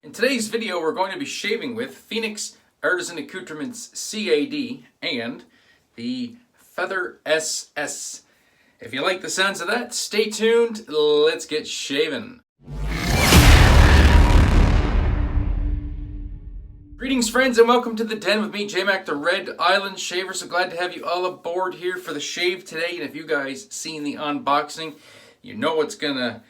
In today's video, we're going to be shaving with Phoenix Artisan Accoutrements CAD and the Feather SS. If you like the sounds of that, stay tuned. Let's get shaving. Greetings, friends, and welcome to the den with me, J-Mac, the Red Island Shaver. So glad to have you all aboard here for the shave today. And if you guys seen the unboxing, you know what's gonna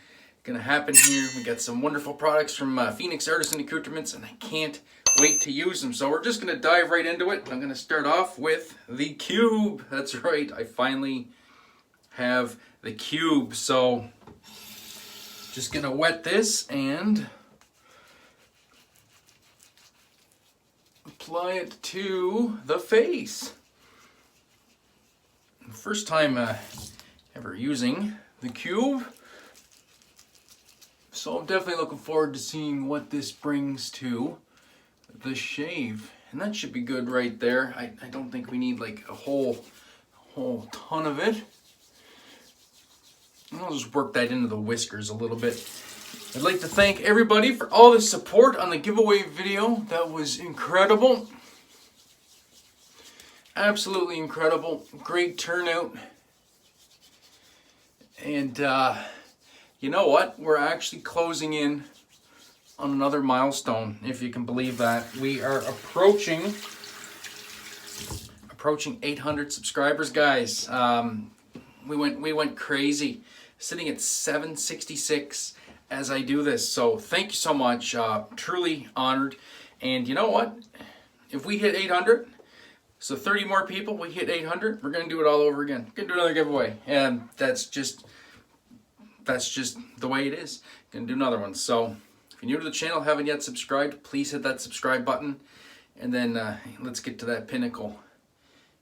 happen here. We got some wonderful products from Phoenix Artisan Accoutrements, and I can't wait to use them. So we're just gonna dive right into it. I'm gonna start off with the cube. That's right, I finally have the cube. So just gonna wet this and apply it to the face. First time ever using the cube. So I'm definitely looking forward to seeing what this brings to the shave. And that should be good right there. I don't think we need like a whole ton of it. And I'll just work that into the whiskers a little bit. I'd like to thank everybody for all the support on the giveaway video. That was incredible. Absolutely incredible. Great turnout. And you know what? We're actually closing in on another milestone, if you can believe that. We are approaching 800 subscribers, guys. We went crazy, sitting at 766 as I do this. So thank you so much. Truly honored. And you know what? If we hit 800, so 30 more people, we hit 800, we're gonna do it all over again. We're gonna do another giveaway, and that's just the way it is. Gonna do another one. So if you're new to the channel, haven't yet subscribed, please hit that subscribe button, and then let's get to that pinnacle.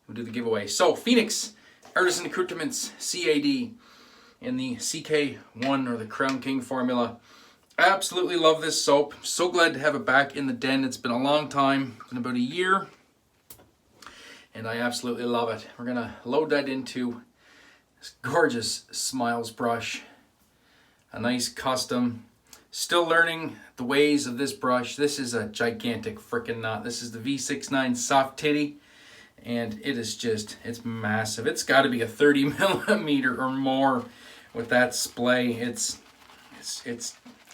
We'll do the giveaway. So Phoenix Artisan Accoutrements CAD in the CK1 or the Crown King formula. Absolutely love this soap. So glad to have it back in the den. It's been a long time, it's been about a year, and I absolutely love it. We're gonna load that into this gorgeous Smilez brush. A nice custom. Still learning the ways of this brush. This is a gigantic freaking knot. This is the V69 Soft Titty, and it is just, it's massive. It's got to be a 30 millimeter or more with that splay. It's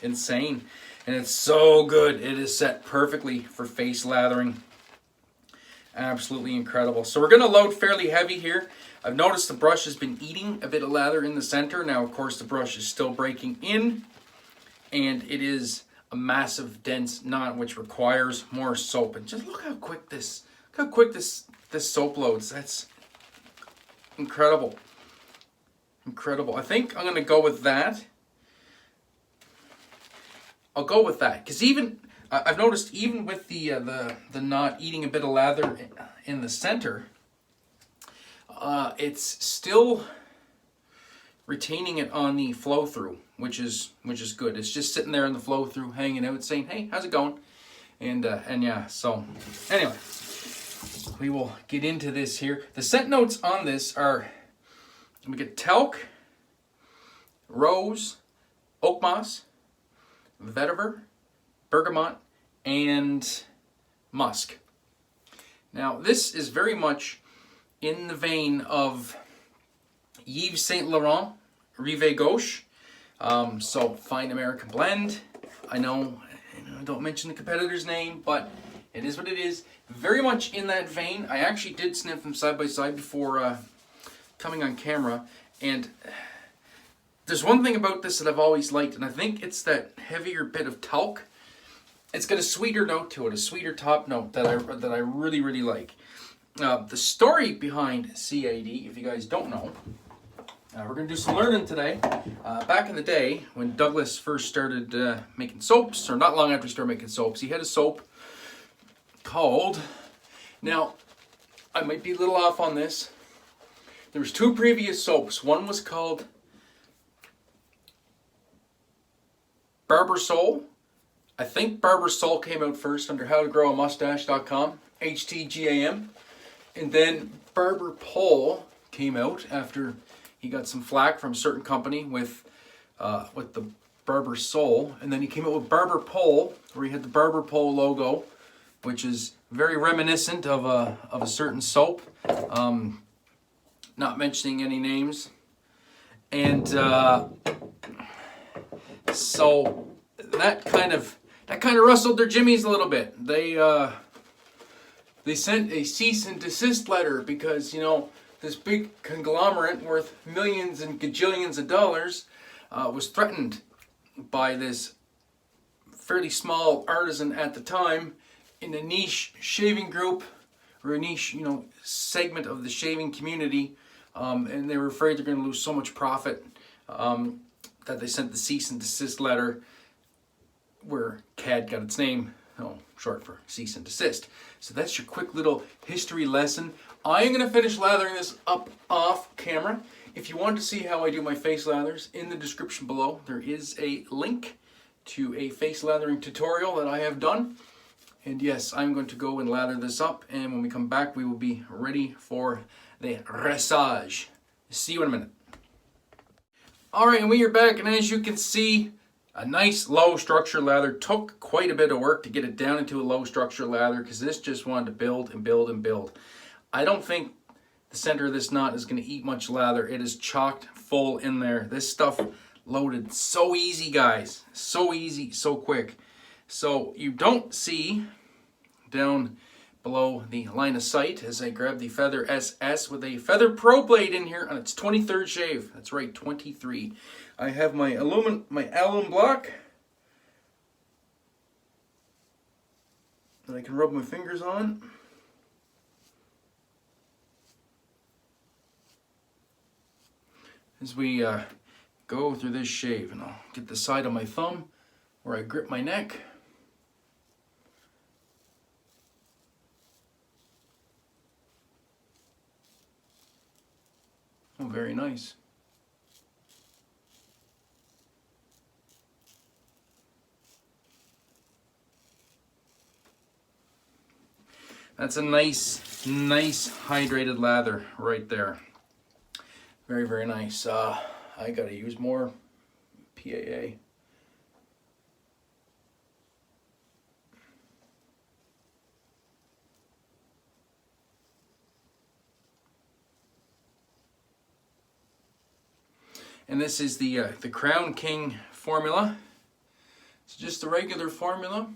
insane, and it's so good. It is set perfectly for face lathering. Absolutely incredible. So we're going to load fairly heavy here. I've noticed the brush has been eating a bit of lather in the center. Now, of course, the brush is still breaking in, and it is a massive, dense knot, which requires more soap. And just look how quick this soap loads. That's incredible. Incredible. I think I'm going to go with that. I'll go with that, because even I've noticed, even with the knot eating a bit of lather in the center, it's still retaining it on the flow through, which is good. It's just sitting there in the flow through, hanging out, saying, "Hey, how's it going?" And yeah. So anyway, we will get into this here. The scent notes on this are, we get Talc, Rose, Oakmoss, Vetiver, Bergamot, and Musk. Now, this is very much in the vein of Yves Saint Laurent, Rive Gauche. So, fine American blend. I know I don't mention the competitor's name, but it is what it is. Very much in that vein. I actually did sniff them side by side before coming on camera, and there's one thing about this that I've always liked, and I think it's that heavier bit of talc. It's got a sweeter note to it, a sweeter top note that I really like. The story behind CAD, if you guys don't know, we're going to do some learning today. Back in the day, when Douglas first started making soaps, or not long after he started making soaps, he had a soap called, now, I might be a little off on this. There was two previous soaps. One was called Barber Soul. I think Barber Soul came out first under howtogrowAmustache.com, HTGAM. And then Barber Pole came out after he got some flack from a certain company with the Barber Sole, and then he came out with Barber Pole, where he had the Barber Pole logo, which is very reminiscent of a certain soap. Not mentioning any names, and so that kind of rustled their jimmies a little bit. They sent a cease and desist letter because, you know, this big conglomerate worth millions and gajillions of dollars was threatened by this fairly small artisan at the time in a niche shaving group, or a niche, you know, segment of the shaving community, and they were afraid they're going to lose so much profit that they sent the cease and desist letter, where CAD got its name, short for cease and desist. So that's your quick little history lesson. I am going to finish lathering this up off camera. If you want to see how I do my face lathers, in the description below there is a link to a face lathering tutorial that I have done. And yes, I'm going to go and lather this up, and when we come back we will be ready for the resage. See you in a minute. Alright, and we are back, and as you can see, a nice low structure lather. Took quite a bit of work to get it down into a low structure lather, because this just wanted to build and build and build. I don't think the center of this knot is going to eat much lather. It is chocked full in there. This stuff loaded so easy, guys. So easy, so quick. So you don't see down below the line of sight as I grab the Feather SS with a Feather Pro blade in here on its 23rd shave. That's right, 23. I have my alum block that I can rub my fingers on. As we go through this shave, and I'll get the side of my thumb where I grip my neck. Oh, very nice. That's a nice hydrated lather right there. Very, very nice. I gotta use more PAA. And this is the Crown King formula. It's just the regular formula.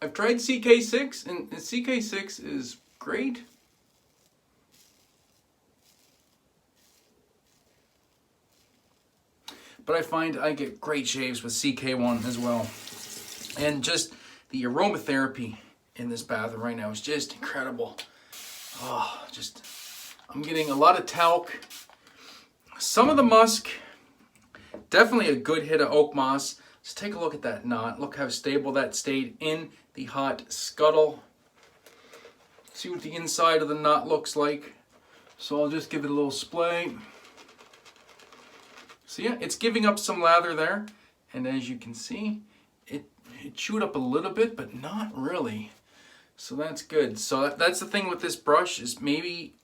I've tried CK6, and CK6 is great. But I find I get great shaves with CK1 as well. And just the aromatherapy in this bathroom right now is just incredible. Oh, I'm getting a lot of talc, some of the musk, definitely a good hit of Oakmoss. Let's take a look at that knot. Look how stable that stayed in the hot scuttle. See what the inside of the knot looks like. So I'll just give it a little splay. So yeah, it's giving up some lather there. And as you can see, it chewed up a little bit, but not really. So that's good. So that's the thing with this brush, is maybe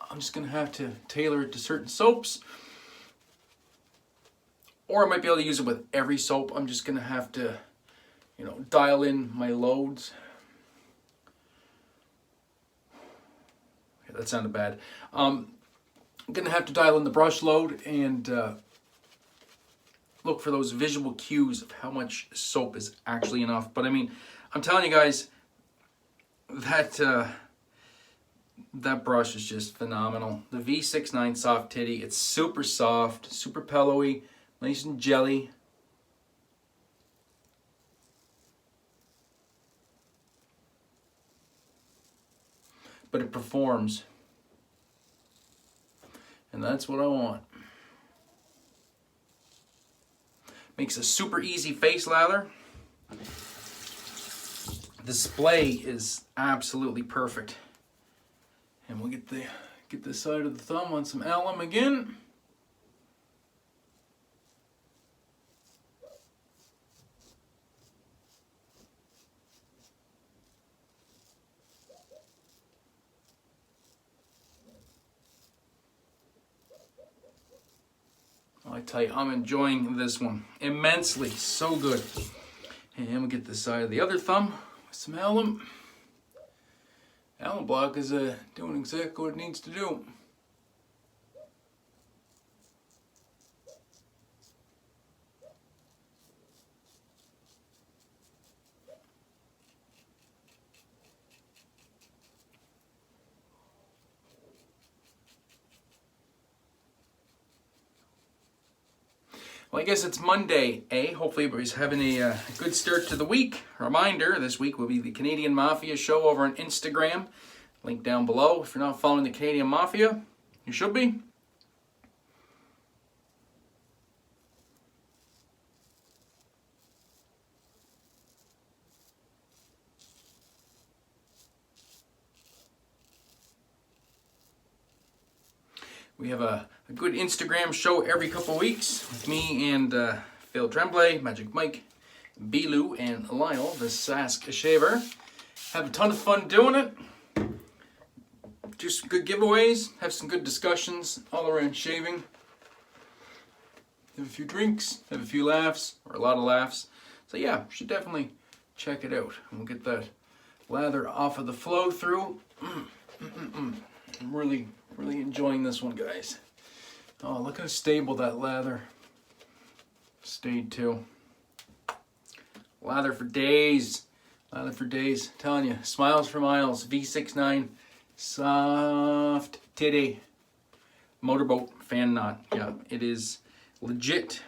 I'm just going to have to tailor it to certain soaps. Or I might be able to use it with every soap. I'm just going to have to, you know, dial in my loads. Okay, that sounded bad. I'm going to have to dial in the brush load and look for those visual cues of how much soap is actually enough. But I mean, I'm telling you guys, that brush is just phenomenal. The V69 Soft Titty, it's super soft, super pillowy, nice and jelly. But it performs. And that's what I want. Makes a super easy face lather. The splay is absolutely perfect. And we'll get the side of the thumb on some alum again. I tell you, I'm enjoying this one immensely. So good. And we'll get the side of the other thumb with some alum. Alum block is doing exactly what it needs to do. Well, I guess it's Monday, eh? Hopefully everybody's having a good start to the week. Reminder, this week will be the Canadian Mafia Show over on Instagram. Link down below. If you're not following the Canadian Mafia, you should be. We have a good Instagram show every couple weeks with me and Phil Tremblay, Magic Mike, Bilou, and Lyle, the Sask Shaver. Have a ton of fun doing it. Do some good giveaways, have some good discussions all around shaving. Have a few drinks, have a few laughs, or a lot of laughs. So yeah, should definitely check it out. And we'll get that lather off of the flow through. I'm really enjoying this one, guys. Oh, look how stable that lather stayed too. Lather for days. Lather for days. I'm telling you, Smiles for Miles, V69, soft titty motorboat fan knot. Yeah, it is legit.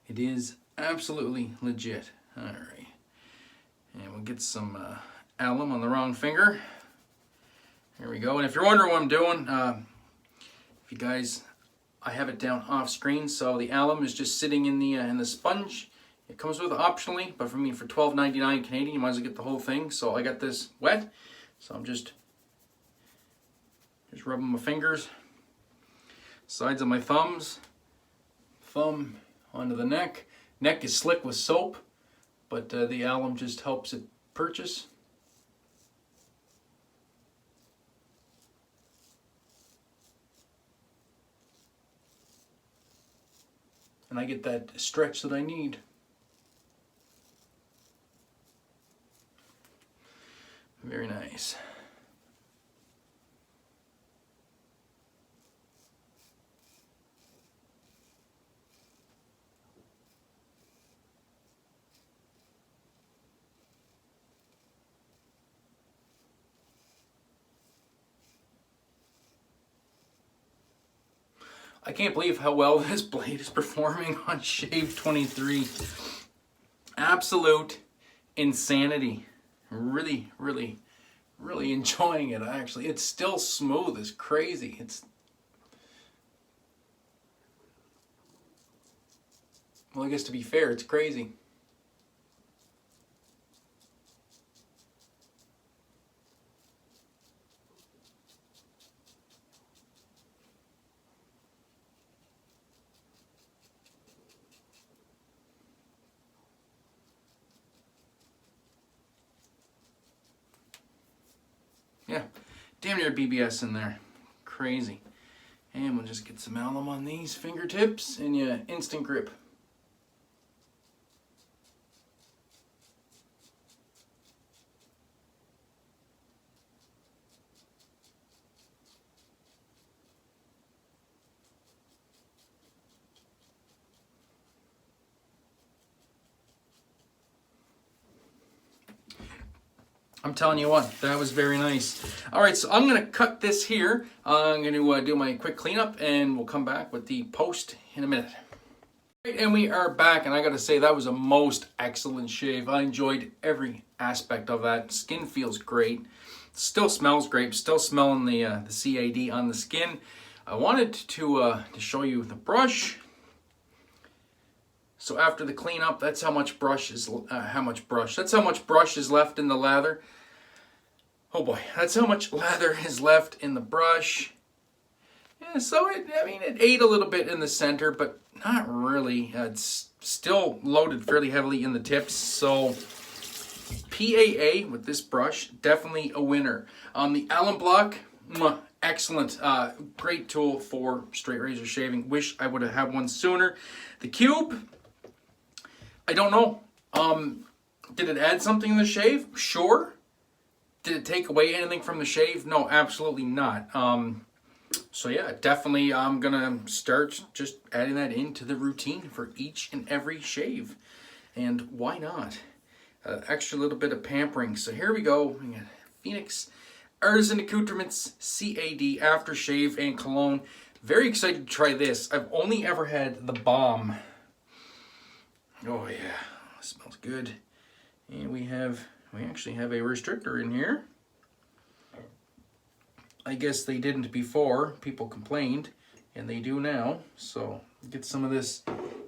It is absolutely legit. All right. And we'll get some alum on the wrong finger. Here we go. And if you're wondering what I'm doing, if you guys, I have it down off screen, so the alum is just sitting in the sponge. It comes with it optionally, but for me, for $12.99 Canadian, you might as well get the whole thing. So I got this wet, so I'm just rubbing my fingers, sides of my thumbs, thumb onto the neck. Neck is slick with soap, but the alum just helps it purchase. And I get that stretch that I need. Very nice. I can't believe how well this blade is performing on Shave 23. Absolute insanity. Really enjoying it, actually. It's still smooth as crazy. Well, I guess to be fair, it's crazy. Yeah, damn near BBS in there. Crazy. And we'll just get some alum on these fingertips and you instant grip. I'm telling you what, that was very nice. All right, so I'm gonna cut this here. I'm gonna do my quick cleanup and we'll come back with the post in a minute. Right, and we are back, and I gotta say that was a most excellent shave. I enjoyed every aspect of that. Skin feels great. Still smells great. Still smelling the CAD on the skin. I wanted to show you the brush. So after the cleanup, that's how much brush is That's how much brush is left in the lather. Oh boy, that's how much lather is left in the brush. Yeah, so it ate a little bit in the center, but not really. It's still loaded fairly heavily in the tips. So PAA with this brush, definitely a winner. The alum block, excellent, great tool for straight razor shaving. Wish I would have had one sooner. The cube, I don't know. Did it add something in the shave? Sure. Did it take away anything from the shave? No, absolutely not. So yeah, definitely I'm gonna start just adding that into the routine for each and every shave. And why not? Extra little bit of pampering. So here we go. We got Phoenix Artisan Accoutrements CAD aftershave and cologne. Very excited to try this. I've only ever had the balm. Oh yeah, smells good. And we actually have a restrictor in here. I guess they didn't before. People complained, and they do now. So get some of this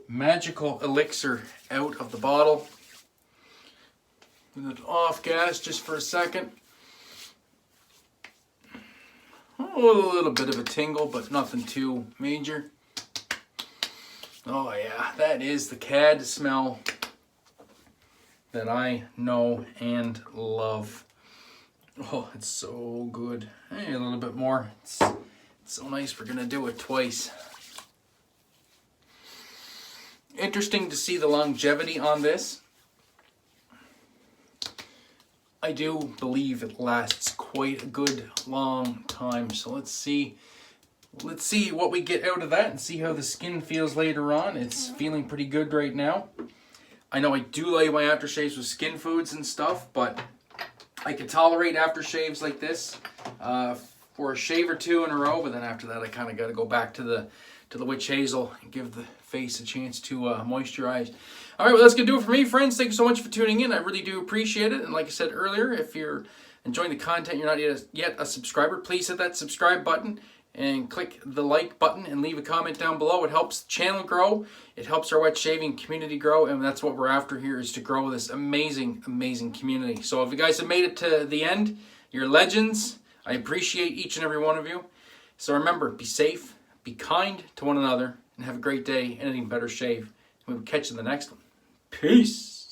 magical elixir out of the bottle. Get it off gas just for a second. Oh, a little bit of a tingle, but nothing too major. Oh yeah, that is the CAD smell that I know and love. Oh, it's so good. Hey, a little bit more. It's so nice. We're gonna do it twice. Interesting to see the longevity on this. I do believe it lasts quite a good long time. So let's see what we get out of that and see how the skin feels later on. It's feeling pretty good right now. I know I do like my aftershaves with skin foods and stuff, but I can tolerate aftershaves like this for a shave or two in a row. But then after that, I kind of got to go back to the witch hazel and give the face a chance to moisturize. All right, well, that's going to do it for me, friends. Thank you so much for tuning in. I really do appreciate it. And like I said earlier, if you're enjoying the content, you're not yet a subscriber, please hit that subscribe button and click the like button and leave a comment down below. It helps the channel grow. It helps our wet shaving community grow, and that's what we're after here, is to grow this amazing, amazing community. So if you guys have made it to the end, you're legends. I appreciate each and every one of you. So remember, be safe, be kind to one another, and have a great day and an even better shave. We will catch you in the next one. Peace.